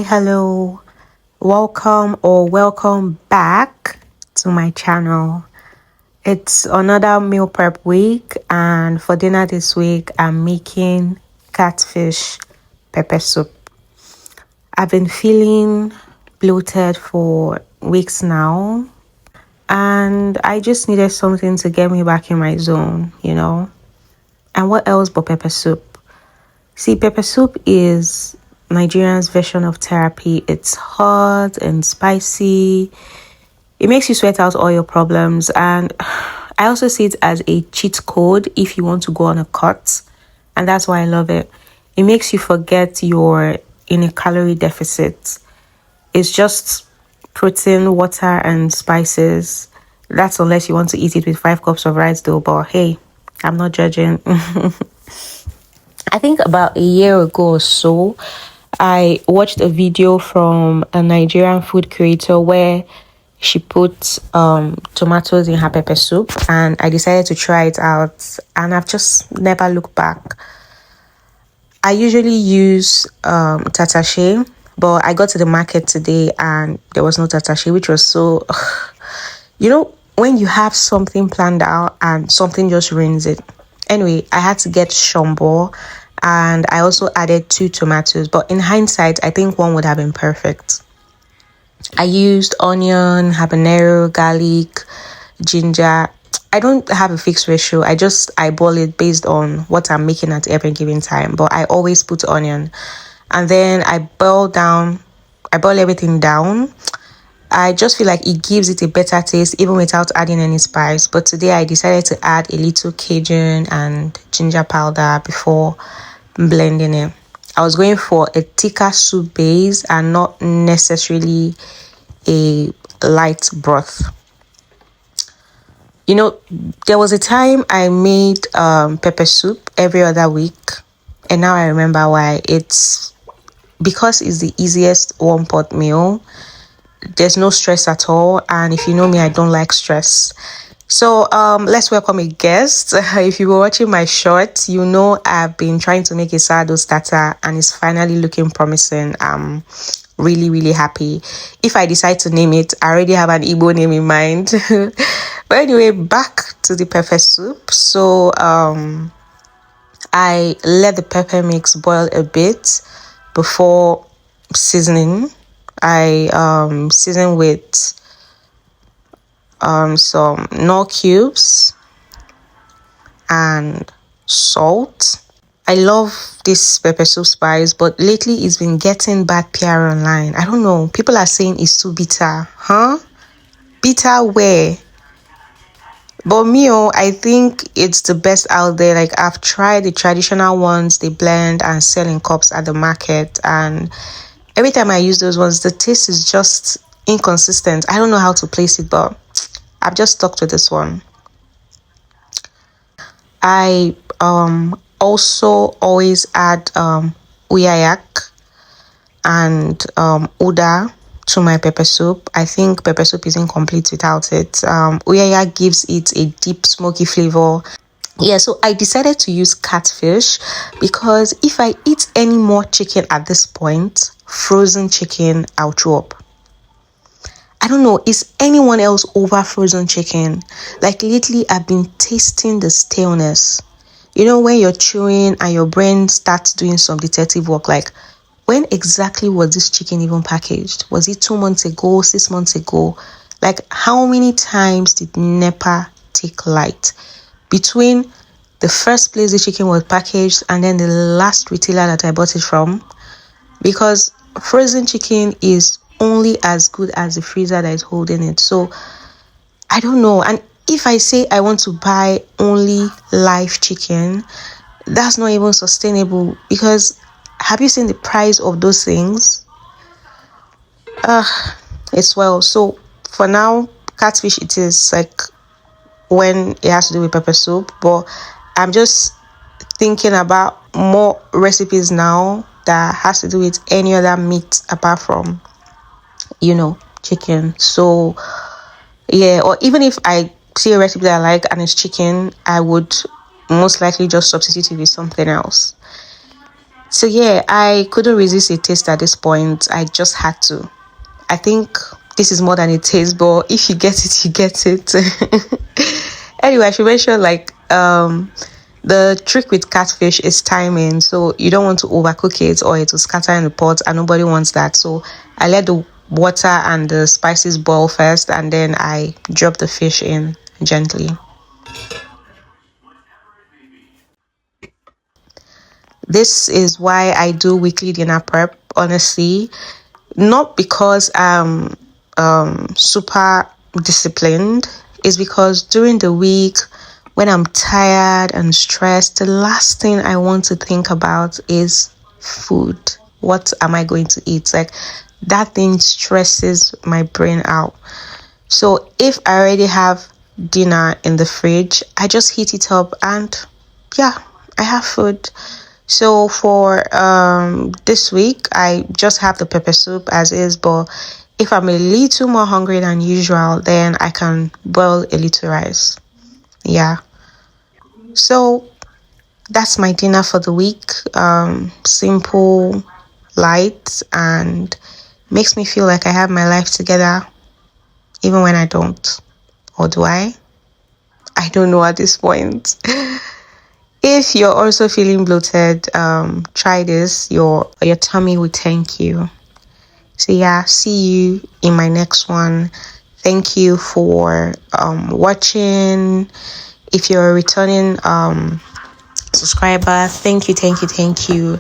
Hello, welcome back to my channel. It's another meal prep week, and for dinner this week, I'm making catfish pepper soup. I've been feeling bloated for weeks now, and I just needed something to get me back in my zone, And what else but pepper soup? See, pepper soup is Nigerian's version of therapy. It's hot and spicy. It makes you sweat out all your problems. And I also see it as a cheat code if you want to go on a cut. And that's why I love it. It makes you forget you're in a calorie deficit. It's just protein, water, and spices. That's unless you want to eat it with 5 cups of rice though. But hey, I'm not judging. I think about a year ago or so, I watched a video from a Nigerian food creator where she put tomatoes in her pepper soup, and I decided to try it out, and I've just never looked back. I usually use tatashe, but I got to the market today and there was no tatashe, which was so when you have something planned out and something just ruins it. Anyway, I had to get shombo, and I also added 2 tomatoes. But in hindsight, I think one would have been perfect. I used onion, habanero, garlic, ginger. I don't have a fixed ratio. I just eyeball it based on what I'm making at every given time. But I always put onion. And then I boil everything down. I just feel like it gives it a better taste even without adding any spice. But today I decided to add a little Cajun and ginger powder before blending it. I was going for a thicker soup base and not necessarily a light broth. There was a time I made pepper soup every other week, and now I remember why. It's because it's the easiest one-pot meal. There's no stress at all, and if you know me, I don't like stress. So let's welcome a guest. If you were watching my short, you know I've been trying to make a sourdough starter, and it's finally looking promising. I'm really happy. If I decide to name it, I already have an Igbo name in mind. But anyway, back to the pepper soup. So I let the pepper mix boil a bit before seasoning. I season with some Knorr cubes and salt. I love this pepper soup spice, but lately it's been getting bad PR online. I don't know. People are saying it's too bitter. Bitter where? But I think it's the best out there. Like, I've tried the traditional ones they blend and sell in cups at the market, and every time I use those ones, the taste is just inconsistent. I don't know how to place it, but I've just stuck to this one. I also always add Uyayak and Uda to my pepper soup. I think pepper soup is incomplete without it. Uyayak gives it a deep smoky flavor. Yeah, so I decided to use catfish because if I eat any more chicken at this point, frozen chicken, I'll throw up. I don't know, is anyone else over frozen chicken? Like, lately I've been tasting the staleness. When you're chewing and your brain starts doing some detective work, like, when exactly was this chicken even packaged? Was it 2 months ago, 6 months ago? Like, how many times did NEPA take light between the first place the chicken was packaged and then the last retailer that I bought it from? Because frozen chicken is only as good as the freezer that is holding it. So I don't know. And if I say I want to buy only live chicken, that's not even sustainable, because have you seen the price of those things? It's well. So for now, catfish it is, like, when it has to do with pepper soup. But I'm just thinking about more recipes now that has to do with any other meat apart from chicken. So yeah, or even if I see a recipe that I like and it's chicken, I would most likely just substitute it with something else. So yeah, I couldn't resist a taste at this point. I just had to. I think this is more than a taste, but if you get it, you get it. Anyway, I should mention like the trick with catfish is timing. So you don't want to overcook it or it will scatter in the pot, and nobody wants that. So I let the water and the spices boil first, and then I drop the fish in gently. This is why I do weekly dinner prep, honestly. Not because I'm super disciplined, it's because during the week when I'm tired and stressed, the last thing I want to think about is food. What am I going to eat? Like that thing stresses my brain out. So if I already have dinner in the fridge, I just heat it up and yeah, I have food. So for this week, I just have the pepper soup as is, but if I'm a little more hungry than usual, then I can boil a little rice. Yeah. So that's my dinner for the week. Simple, light, and makes me feel like I have my life together, even when I don't. Or do I? I don't know at this point. If you're also feeling bloated, try this. Your tummy will thank you. So yeah, see you in my next one. Thank you for watching. If you're a returning subscriber, thank you.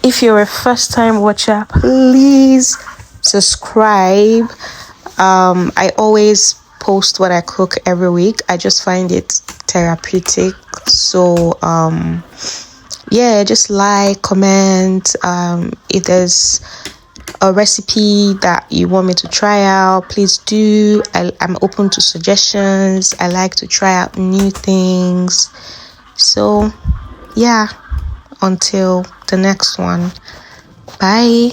If you're a first time watcher, please subscribe. I always post what I cook every week. I just find it therapeutic. So yeah, just like, comment. If there's a recipe that you want me to try out, please do. I'm open to suggestions. I like to try out new things. So yeah, until the next one, bye.